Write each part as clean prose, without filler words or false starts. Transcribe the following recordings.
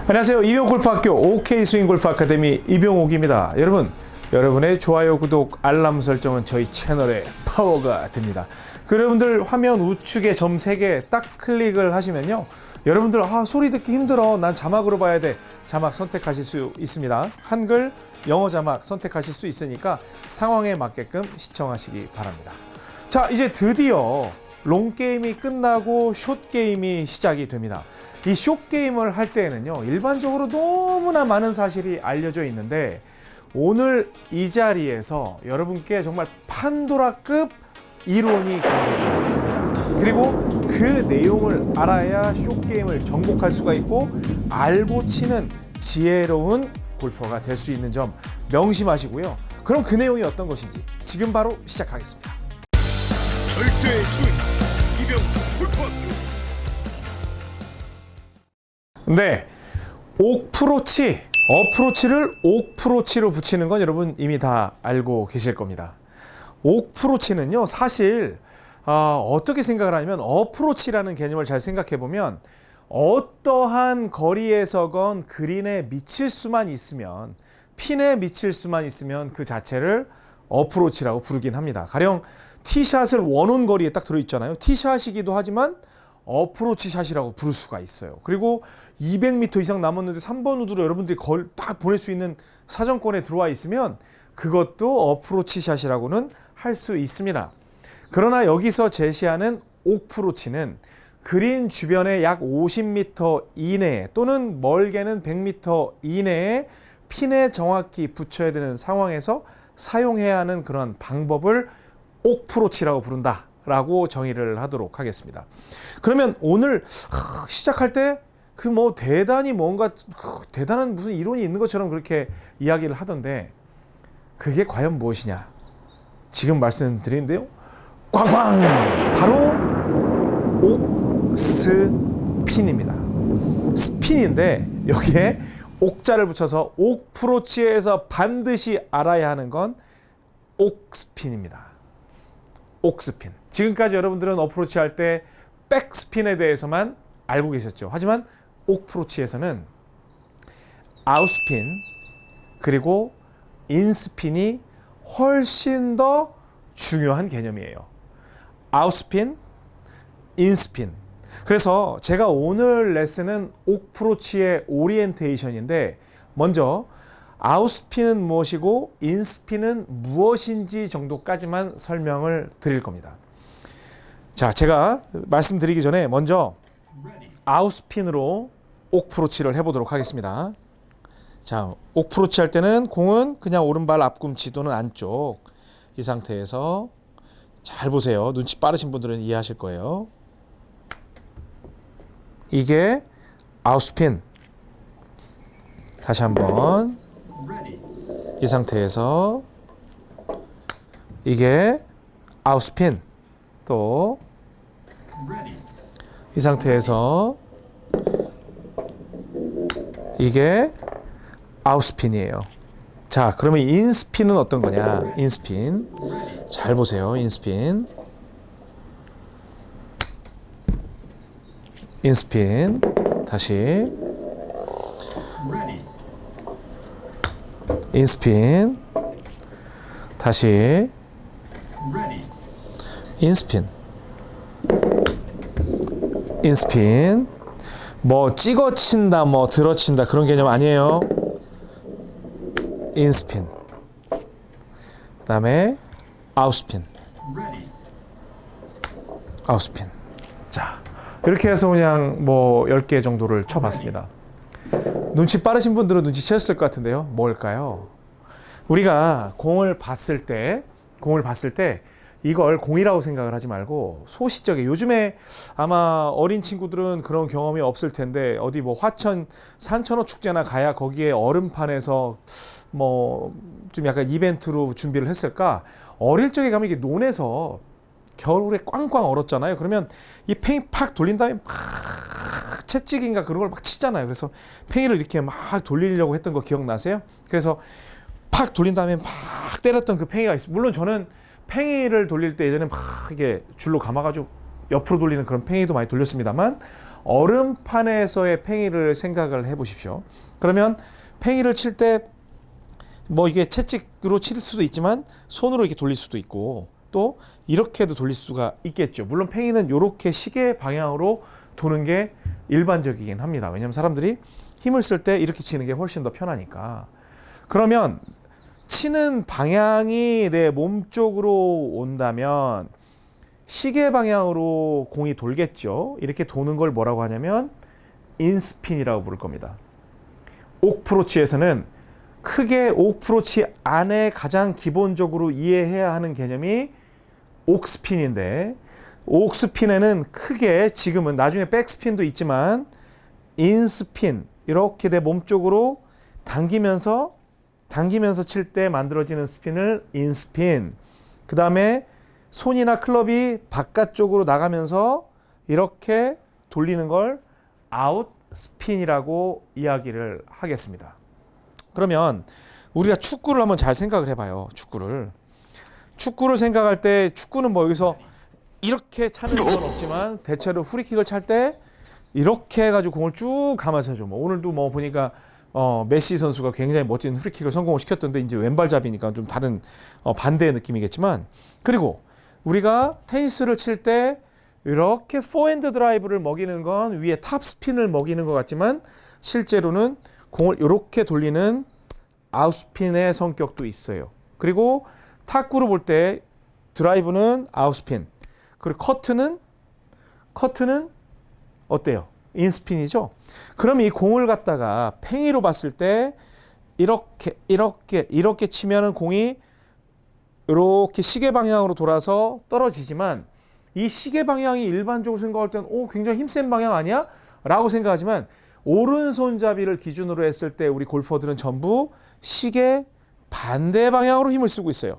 안녕하세요. 이병옥골프학교 OK스윙골프 아카데미 이병옥입니다. 여러분의 좋아요, 구독, 알람 설정은 저희 채널의 파워가 됩니다. 여러분들 화면 우측에 점 3개 딱 클릭을 하시면요, 여러분들 소리 듣기 힘들어, 난 자막으로 봐야 돼, 자막 선택하실 수 있습니다. 한글, 영어 자막 선택하실 수 있으니까 상황에 맞게끔 시청하시기 바랍니다. 자, 이제 드디어 롱게임이 끝나고 숏게임이 시작이 됩니다. 이 숏게임을 할 때에는요, 일반적으로 너무나 많은 사실이 알려져 있는데, 오늘 이 자리에서 여러분께 정말 판도라급 이론이 공개됩니다. 그리고 그 내용을 알아야 숏게임을 정복할 수가 있고 알고 치는 지혜로운 골퍼가 될 수 있는 점 명심하시고요. 그럼 그 내용이 어떤 것인지 지금 바로 시작하겠습니다. 절대의 스윙 이병옥 골프학교. 네, 어프로치를 옥프로치로 붙이는 건 여러분 이미 다 알고 계실 겁니다. 옥프로치는요, 사실 어떻게 생각을 하냐면, 어프로치라는 개념을 잘 생각해 보면 어떠한 거리에서건 그린에 미칠 수만 있으면, 핀에 미칠 수만 있으면 그 자체를 어프로치라고 부르긴 합니다. 가령 티샷을 원온 거리에 딱 들어있잖아요. 티샷이기도 하지만 어프로치 샷이라고 부를 수가 있어요. 그리고 200m 이상 남았는데 3번 우드로 여러분들이 딱 보낼 수 있는 사정권에 들어와 있으면 그것도 어프로치 샷이라고는 할 수 있습니다. 그러나 여기서 제시하는 옥프로치는 그린 주변에 약 50m 이내에 또는 멀게는 100m 이내에 핀에 정확히 붙여야 되는 상황에서 사용해야 하는 그런 방법을 옥프로치라고 부른다 라고 정의를 하도록 하겠습니다. 그러면 오늘 시작할 때 대단히 뭔가 대단한 무슨 이론이 있는 것처럼 그렇게 이야기를 하던데, 그게 과연 무엇이냐? 지금 말씀드리는데요, 꽝꽝! 바로 옥스핀입니다. 스핀인데 여기에 옥자를 붙여서 옥프로치에서 반드시 알아야 하는 건 옥스핀입니다. 옥스핀. 지금까지 여러분들은 어프로치 할 때 백스핀에 대해서만 알고 계셨죠. 하지만 옥프로치에서는 아웃스핀 그리고 인스핀이 훨씬 더 중요한 개념이에요. 아웃스핀, 인스핀. 그래서 제가 오늘 레슨은 옥프로치의 오리엔테이션인데, 먼저 아웃스핀은 무엇이고 인스핀은 무엇인지 정도까지만 설명을 드릴 겁니다. 자, 제가 말씀드리기 전에 먼저 아웃스핀으로 옥프로치를 해보도록 하겠습니다. 자, 옥프로치 할 때는 공은 그냥 오른발 앞꿈치 또는 안쪽, 이 상태에서 잘 보세요. 눈치 빠르신 분들은 이해하실 거예요. 이게 아웃스핀. 다시 한번 이 상태에서 이게 아웃스핀. 또 이 상태에서 이게 아웃스핀이에요. 자, 그러면 인스핀은 어떤 거냐? 인스핀. 잘 보세요. 인스핀. 인스핀. 다시. 인스핀. 다시. 인스핀. 인스핀. 찍어친다, 들어친다 그런 개념 아니에요. 인스핀. 그 다음에 아웃스핀. 아웃스핀. 자, 이렇게 해서 그냥 10개 정도를 쳐봤습니다. 눈치 빠르신 분들은 눈치채셨을 것 같은데요. 뭘까요? 우리가 공을 봤을 때 이걸 공이라고 생각을 하지 말고 소시적에, 요즘에 아마 어린 친구들은 그런 경험이 없을 텐데, 어디 화천 산천어 축제나 가야 거기에 얼음판에서 좀 약간 이벤트로 준비를 했을까? 어릴 적에 가면 이게 논에서 겨울에 꽝꽝 얼었잖아요. 그러면 이 팽이 팍 돌린 다음에 막 채찍인가 그런 걸 막 치잖아요. 그래서 팽이를 이렇게 막 돌리려고 했던 거 기억나세요? 그래서 팍 돌린 다음에 막 때렸던 그 팽이가 있어요. 물론 저는 팽이를 돌릴 때 예전에 막 이게 줄로 감아가지고 옆으로 돌리는 그런 팽이도 많이 돌렸습니다만, 얼음판에서의 팽이를 생각을 해보십시오. 그러면 팽이를 칠 때 뭐 이게 채찍으로 칠 수도 있지만 손으로 이렇게 돌릴 수도 있고 또 이렇게도 돌릴 수가 있겠죠. 물론 팽이는 이렇게 시계 방향으로 도는 게 일반적이긴 합니다. 왜냐하면 사람들이 힘을 쓸 때 이렇게 치는 게 훨씬 더 편하니까. 그러면 치는 방향이 내 몸 쪽으로 온다면 시계 방향으로 공이 돌겠죠. 이렇게 도는 걸 뭐라고 하냐면 인스핀이라고 부를 겁니다. 옥프로치에서는 크게 옥프로치 안에 가장 기본적으로 이해해야 하는 개념이 옥스핀인데, 옥스핀에는 크게 지금은 나중에 백스핀도 있지만 인스핀, 이렇게 내 몸 쪽으로 당기면서 칠 때 만들어지는 스핀을 인스핀, 그 다음에 손이나 클럽이 바깥쪽으로 나가면서 이렇게 돌리는 걸 아웃스핀이라고 이야기를 하겠습니다. 그러면 우리가 축구를 한번 잘 생각을 해봐요. 축구를 생각할 때 축구는 뭐 여기서 이렇게 차는 건 없지만 대체로 프리킥을 찰 때 이렇게 해가지고 공을 쭉 감아서 줘. 뭐 오늘도 뭐 보니까 메시 선수가 굉장히 멋진 프리킥을 성공을 시켰던데 이제 왼발잡이니까 좀 다른 반대의 느낌이겠지만, 그리고 우리가 테니스를 칠 때 이렇게 포핸드 드라이브를 먹이는 건 위에 탑스핀을 먹이는 것 같지만 실제로는 공을 이렇게 돌리는 아웃스핀의 성격도 있어요. 그리고 탁구를 볼 때 드라이브는 아웃스핀, 그리고 커트는 어때요? 인스핀이죠. 그럼 이 공을 갖다가 팽이로 봤을 때 이렇게 치면은 공이 이렇게 시계 방향으로 돌아서 떨어지지만, 이 시계 방향이 일반적으로 생각할 때는 굉장히 힘센 방향 아니야? 라고 생각하지만 오른손잡이를 기준으로 했을 때 우리 골퍼들은 전부 시계 반대 방향으로 힘을 쓰고 있어요.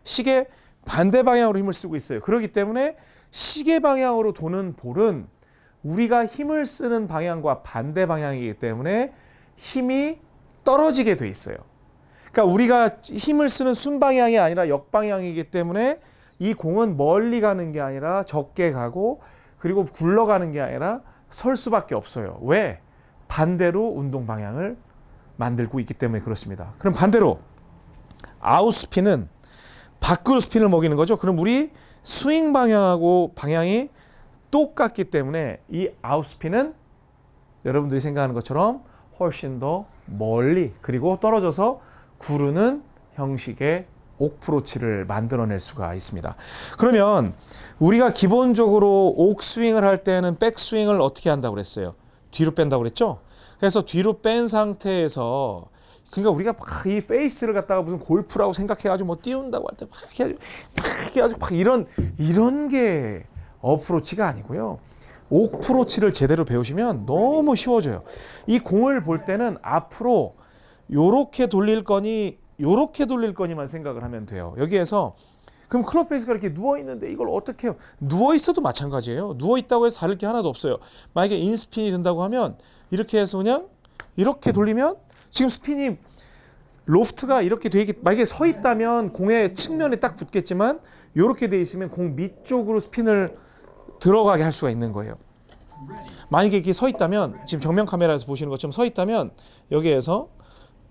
시계 반대 방향으로 힘을 쓰고 있어요. 그렇기 때문에 시계 방향으로 도는 볼은 우리가 힘을 쓰는 방향과 반대 방향이기 때문에 힘이 떨어지게 돼 있어요. 그러니까 우리가 힘을 쓰는 순방향이 아니라 역방향이기 때문에 이 공은 멀리 가는 게 아니라 적게 가고, 그리고 굴러가는 게 아니라 설 수밖에 없어요. 왜? 반대로 운동 방향을 만들고 있기 때문에 그렇습니다. 그럼 반대로 아웃스핀은 밖으로 스핀을 먹이는 거죠. 그럼 우리 스윙 방향하고 방향이 똑같기 때문에 이 아웃스핀은 여러분들이 생각하는 것처럼 훨씬 더 멀리, 그리고 떨어져서 구르는 형식의 옥프로치를 만들어낼 수가 있습니다. 그러면 우리가 기본적으로 옥스윙을 할 때는 백스윙을 어떻게 한다고 그랬어요? 뒤로 뺀다고 그랬죠? 그래서 뒤로 뺀 상태에서, 그러니까 우리가 막 이 페이스를 갖다가 무슨 골프라고 생각해가지고 뭐 띄운다고 할 때 막 해가지고 막 이런 게 어프로치가 아니고요. 옥프로치를 제대로 배우시면 너무 쉬워져요. 이 공을 볼 때는 앞으로 요렇게 돌릴 거니만 생각을 하면 돼요. 여기에서 그럼 클럽 페이스가 이렇게 누워 있는데 이걸 어떻게 해요? 누워 있어도 마찬가지예요. 누워 있다고 해서 다를 게 하나도 없어요. 만약에 인스핀이 된다고 하면 이렇게 해서 그냥 이렇게 돌리면, 지금 스핀이 로프트가 이렇게 돼 있게, 만약에 서 있다면 공의 측면에 딱 붙겠지만 이렇게 돼 있으면 공 밑쪽으로 스핀을 들어가게 할 수가 있는 거예요. 만약에 이렇게 서 있다면, 지금 정면 카메라에서 보시는 것처럼 서 있다면 여기에서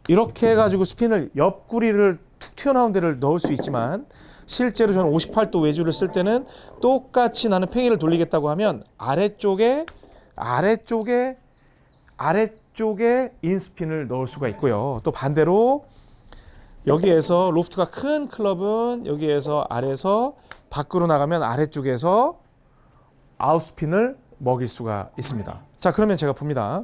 이렇게 해가지고 스핀을 옆구리를 툭 튀어나온 데를 넣을 수 있지만, 실제로 저는 58도 외주를 쓸 때는 똑같이 나는 팽이를 돌리겠다고 하면 아래쪽에 인스핀을 넣을 수가 있고요. 또 반대로 여기에서 로프트가 큰 클럽은 여기에서 아래에서 밖으로 나가면 아래쪽에서 아웃스핀을 먹일 수가 있습니다. 자, 그러면 제가 봅니다.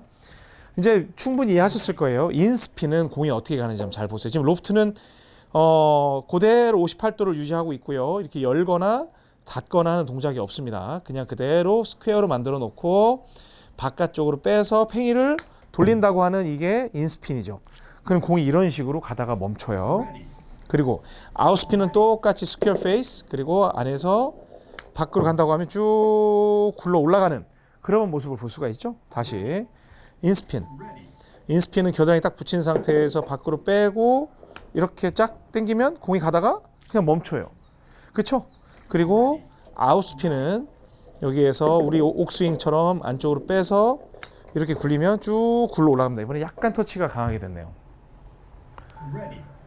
이제 충분히 이해하셨을 거예요. 인스핀은 공이 어떻게 가는지 한번 잘 보세요. 지금 로프트는 그대로 58도를 유지하고 있고요. 이렇게 열거나 닫거나 하는 동작이 없습니다. 그냥 그대로 스퀘어로 만들어 놓고 바깥쪽으로 빼서 팽이를 돌린다고 하는 이게 인스핀이죠. 그럼 공이 이런 식으로 가다가 멈춰요. 그리고 아웃스핀은 똑같이 스퀘어 페이스, 그리고 안에서 밖으로 간다고 하면 쭉 굴러 올라가는 그런 모습을 볼 수가 있죠. 다시 인스핀은 겨드랑이 딱 붙인 상태에서 밖으로 빼고 이렇게 쫙 당기면 공이 가다가 그냥 멈춰요. 그렇죠? 그리고 아웃스핀은 여기에서 우리 옥스윙처럼 안쪽으로 빼서 이렇게 굴리면 쭉 굴러 올라갑니다. 이번에 약간 터치가 강하게 됐네요.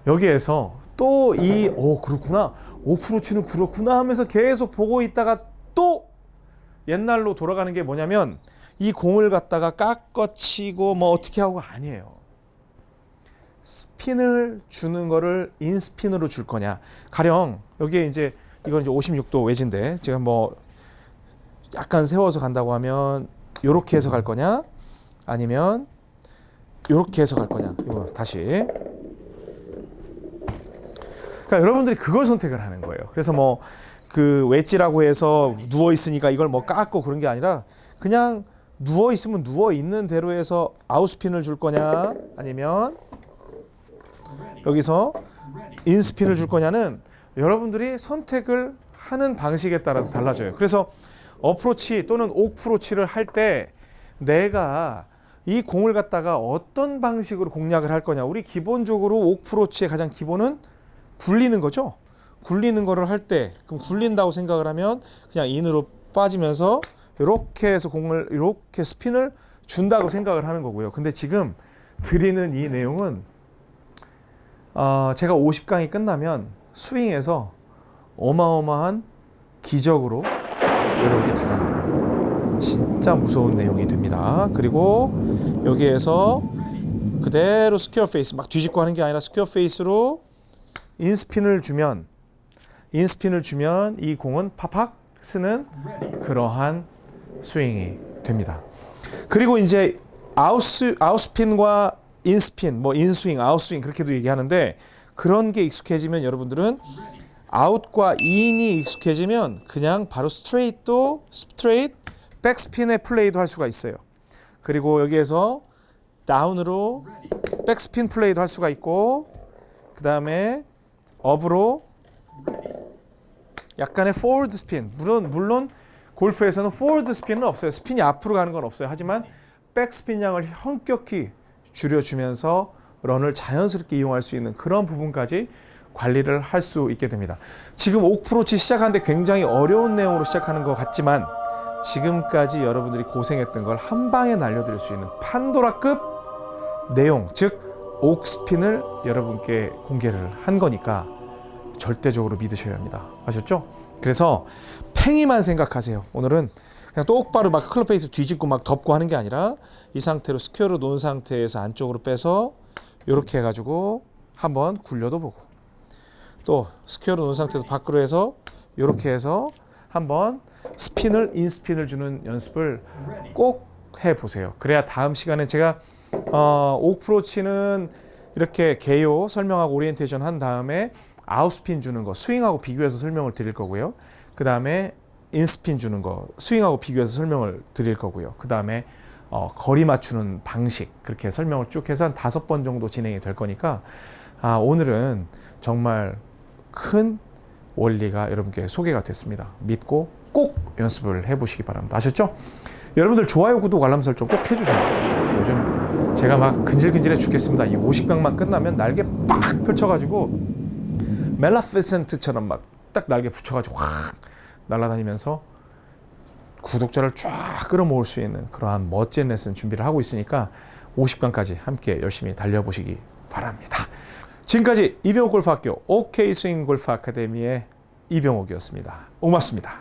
여기에서 또 그렇구나. 오프로치는 그렇구나 하면서 계속 보고 있다가 또 옛날로 돌아가는 게 뭐냐면 이 공을 갖다가 깎아치고 뭐 어떻게 하고 아니에요. 스핀을 주는 거를 인스핀으로 줄 거냐. 가령 여기에 이건 이제 56도 웨지인데 지금 뭐 약간 세워서 간다고 하면 요렇게 해서 갈 거냐 아니면 요렇게 해서 갈 거냐. 이거 다시. 그러니까 여러분들이 그걸 선택을 하는 거예요. 그래서 뭐 그 웨지라고 해서 누워 있으니까 이걸 뭐 깎고 그런 게 아니라 그냥 누워 있으면 누워 있는 대로 해서 아웃스핀을 줄 거냐 아니면 여기서 인스핀을 줄 거냐는 여러분들이 선택을 하는 방식에 따라서 달라져요. 그래서 어프로치 또는 옥프로치를 할 때 내가 이 공을 갖다가 어떤 방식으로 공략을 할 거냐. 우리 기본적으로 옥프로치의 가장 기본은 굴리는 거죠. 굴리는 거를 할 때 그럼 굴린다고 생각을 하면 그냥 인으로 빠지면서 이렇게 해서 공을 이렇게 스핀을 준다고 생각을 하는 거고요. 근데 지금 드리는 이 내용은 제가 50강이 끝나면 스윙에서 어마어마한 기적으로 여러분께 다가가요. 진짜 무서운 내용이 됩니다. 그리고 여기에서 그대로 스퀘어 페이스 막 뒤집고 하는 게 아니라 스퀘어 페이스로 인스핀을 주면 이 공은 팍팍 쓰는 그러한 스윙이 됩니다. 그리고 이제 아웃스핀과 인스핀, 뭐 인스윙, 아웃스윙 그렇게도 얘기하는데 그런 게 익숙해지면 여러분들은 아웃과 인이 익숙해지면 그냥 바로 스트레이트, 백스핀의 플레이도 할 수가 있어요. 그리고 여기에서 다운으로 백스핀 플레이도 할 수가 있고 그 다음에 업으로 약간의 포워드 스핀. 물론 골프에서는 포워드 스핀은 없어요. 스핀이 앞으로 가는 건 없어요. 하지만 백스핀 양을 현격히 줄여주면서 런을 자연스럽게 이용할 수 있는 그런 부분까지 관리를 할 수 있게 됩니다. 지금 옥프로치 시작하는데 굉장히 어려운 내용으로 시작하는 것 같지만 지금까지 여러분들이 고생했던 걸 한 방에 날려드릴 수 있는 판도라급 내용, 즉 옥스핀을 여러분께 공개를 한 거니까 절대적으로 믿으셔야 합니다. 아셨죠? 그래서 팽이만 생각하세요. 오늘은 그냥 똑바로 막 클럽 페이스 뒤집고 막 덮고 하는 게 아니라 이 상태로 스퀘어로 놓은 상태에서 안쪽으로 빼서 이렇게 해가지고 한번 굴려도 보고 또 스퀘어로 놓은 상태에서 밖으로 해서 이렇게 해서 한번 인스핀을 주는 연습을 꼭 해보세요. 그래야 다음 시간에 제가 옥프로치는 이렇게 개요 설명하고 오리엔테이션 한 다음에 아웃스핀 주는 거 스윙하고 비교해서 설명을 드릴 거고요. 그 다음에 인스핀 주는 거 스윙하고 비교해서 설명을 드릴 거고요. 그 다음에 거리 맞추는 방식 그렇게 설명을 쭉 해서 한 5번 정도 진행이 될 거니까 오늘은 정말 큰 원리가 여러분께 소개가 됐습니다. 믿고 꼭 연습을 해보시기 바랍니다. 아셨죠? 여러분들 좋아요, 구독, 알람 설정 꼭 해주셔야 돼요. 요즘 제가 막 근질근질해 죽겠습니다. 이 50강만 끝나면 날개 빡 펼쳐가지고 멜라피센트처럼 막 딱 날개 붙여가지고 확 날아다니면서 구독자를 쫙 끌어모을 수 있는 그러한 멋진 레슨 준비를 하고 있으니까 50강까지 함께 열심히 달려보시기 바랍니다. 지금까지 이병옥 골프학교 OK 스윙 골프 아카데미의 이병옥이었습니다. 고맙습니다.